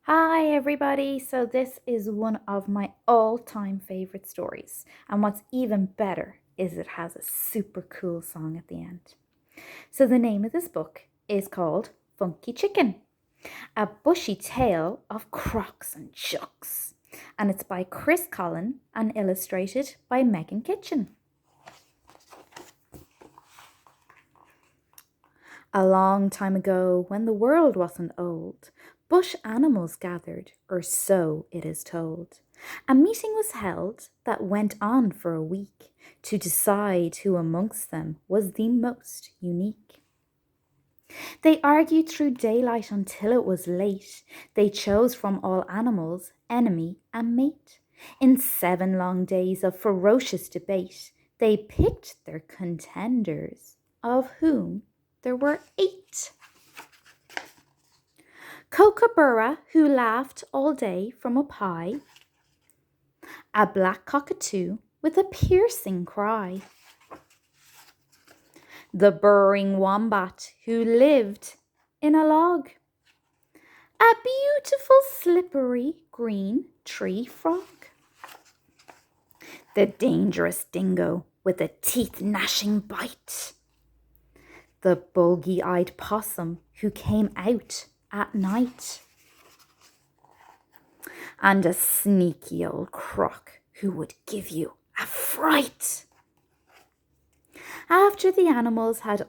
Hi, everybody. So, this is one of my all time favorite stories. And what's even better is it has a super cool song at the end. So, the name of this book is called Funky Chicken, a bushy tale of crocs and chucks. And it's by Chris Collin and illustrated by Megan Kitchen. A long time ago, when the world wasn't old, bush animals gathered, or so it is told. A meeting was held that went on for a week to decide who amongst them was the most unique. They argued through daylight until it was late. They chose from all animals enemy and mate. In 7 long days of ferocious debate, they picked their contenders, of whom there were 8. Kookaburra, who laughed all day from a pie, a black cockatoo with a piercing cry, the burrowing wombat who lived in a log, a beautiful slippery green tree frog, the dangerous dingo with a teeth-gnashing bite, the bulgy-eyed possum who came out at night, and a sneaky old croc who would give you a fright. After the animals had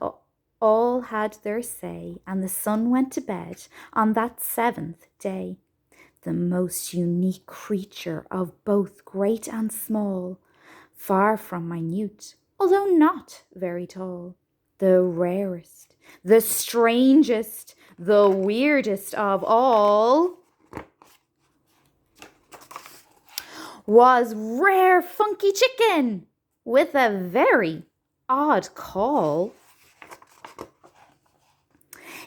all had their say and the sun went to bed on that 7th day, the most unique creature of both great and small, far from minute, although not very tall, the rarest, the strangest, the weirdest of all, was Rare Funky Chicken, with a very odd call.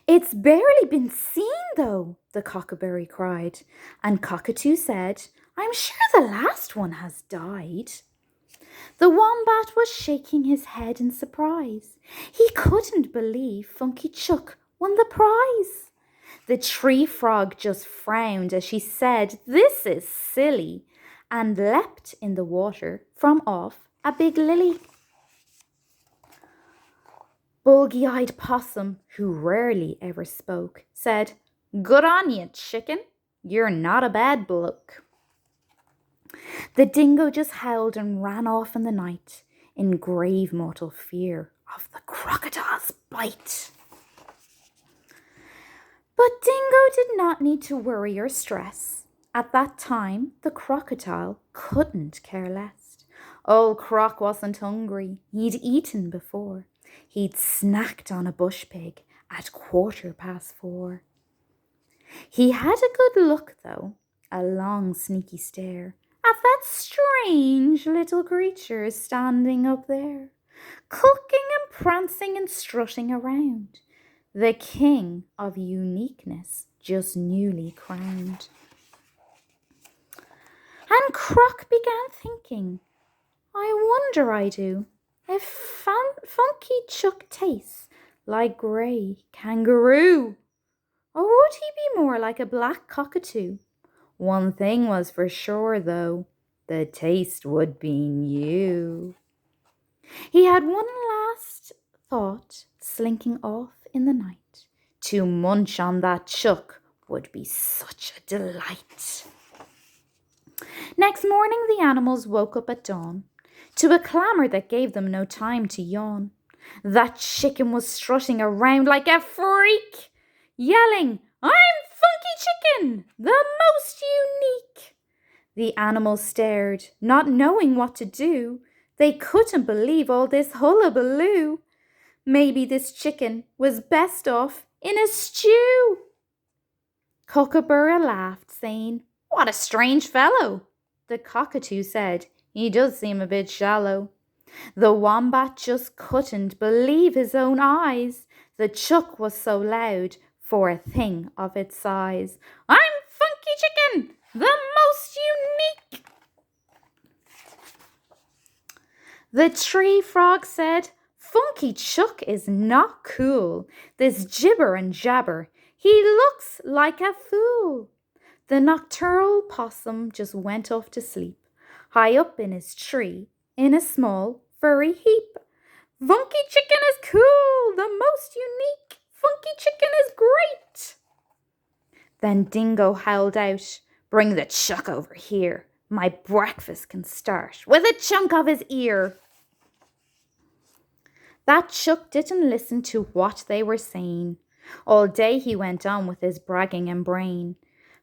"It's barely been seen, though," the cockaberry cried, and Cockatoo said, "I'm sure the last one has died." The wombat was shaking his head in surprise. He couldn't believe Funky Chuck won the prize. The tree frog just frowned as she said, "This is silly," and leapt in the water from off a big lily. Bulgy-eyed possum, who rarely ever spoke, said, "Good on you, chicken. You're not a bad bloke." The dingo just howled and ran off in the night in grave mortal fear of the crocodile's bite. But Dingo did not need to worry or stress. At that time, the crocodile couldn't care less. Old Croc wasn't hungry. He'd eaten before. He'd snacked on a bush pig at 4:15. He had a good look, though, a long sneaky stare at that strange little creature standing up there, clucking and prancing and strutting around, the king of uniqueness just newly crowned. And Croc began thinking, "I wonder, I do, if Funky Chuck tastes like grey kangaroo, or would he be more like a black cockatoo? One thing was for sure, though, the taste would be new." He had one last thought, slinking off in the night. To munch on that chuck would be such a delight. Next morning, the animals woke up at dawn to a clamour that gave them no time to yawn. That chicken was strutting around like a freak, yelling, "I'm Funky Chicken, the most unique." The animals stared, not knowing what to do. They couldn't believe all this hullabaloo. Maybe this chicken was best off in a stew. Kookaburra laughed, saying, "What a strange fellow." The cockatoo said, "He does seem a bit shallow." The wombat just couldn't believe his own eyes. The chuck was so loud for a thing of its size. "I'm Funky Chicken, the most unique." The tree frog said, "Funky Chuck is not cool. This gibber and jabber, he looks like a fool." The nocturnal possum just went off to sleep, high up in his tree, in a small, furry heap. Funky Chicken is cool, the most unique. Funky Chicken is great. Then Dingo howled out, bring the chuck over here. My breakfast can start with a chunk of his ear. That Chuck didn't listen to what they were saying. All day he went on with his bragging and braying.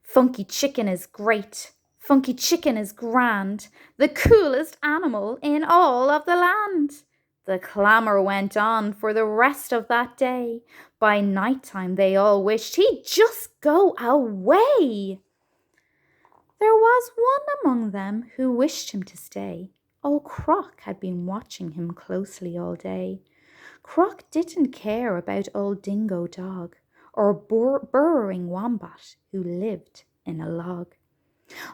Funky Chicken is great. Funky Chicken is grand. The coolest animal in all of the land. The clamour went on for the rest of that day. By night time they all wished he'd just go away. There was one among them who wished him to stay. Old Croc had been watching him closely all day. Croc didn't care about old Dingo Dog or burrowing Wombat who lived in a log.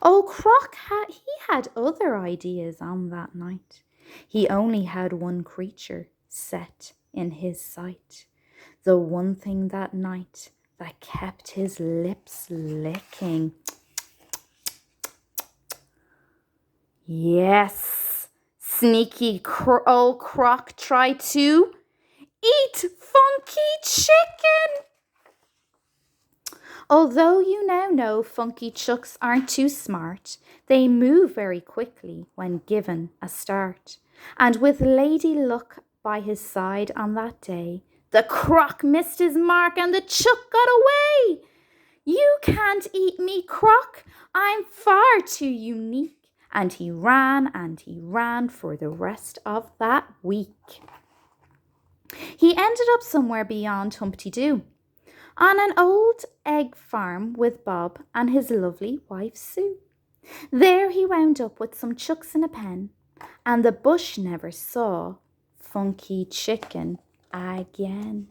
Old Croc had other ideas on that night. He only had one creature set in his sight. The one thing that night that kept his lips licking. Yes, sneaky old Croc tried to eat Funky Chicken. Although you now know Funky Chucks aren't too smart, they move very quickly when given a start. And with Lady Luck by his side on that day, the Croc missed his mark and the Chuck got away. You can't eat me, Croc. I'm far too unique. And he ran for the rest of that week. He ended up somewhere beyond Humpty Doo, on an old egg farm with Bob and his lovely wife Sue. There he wound up with some chucks in a pen, and the bush never saw Funky Chicken again.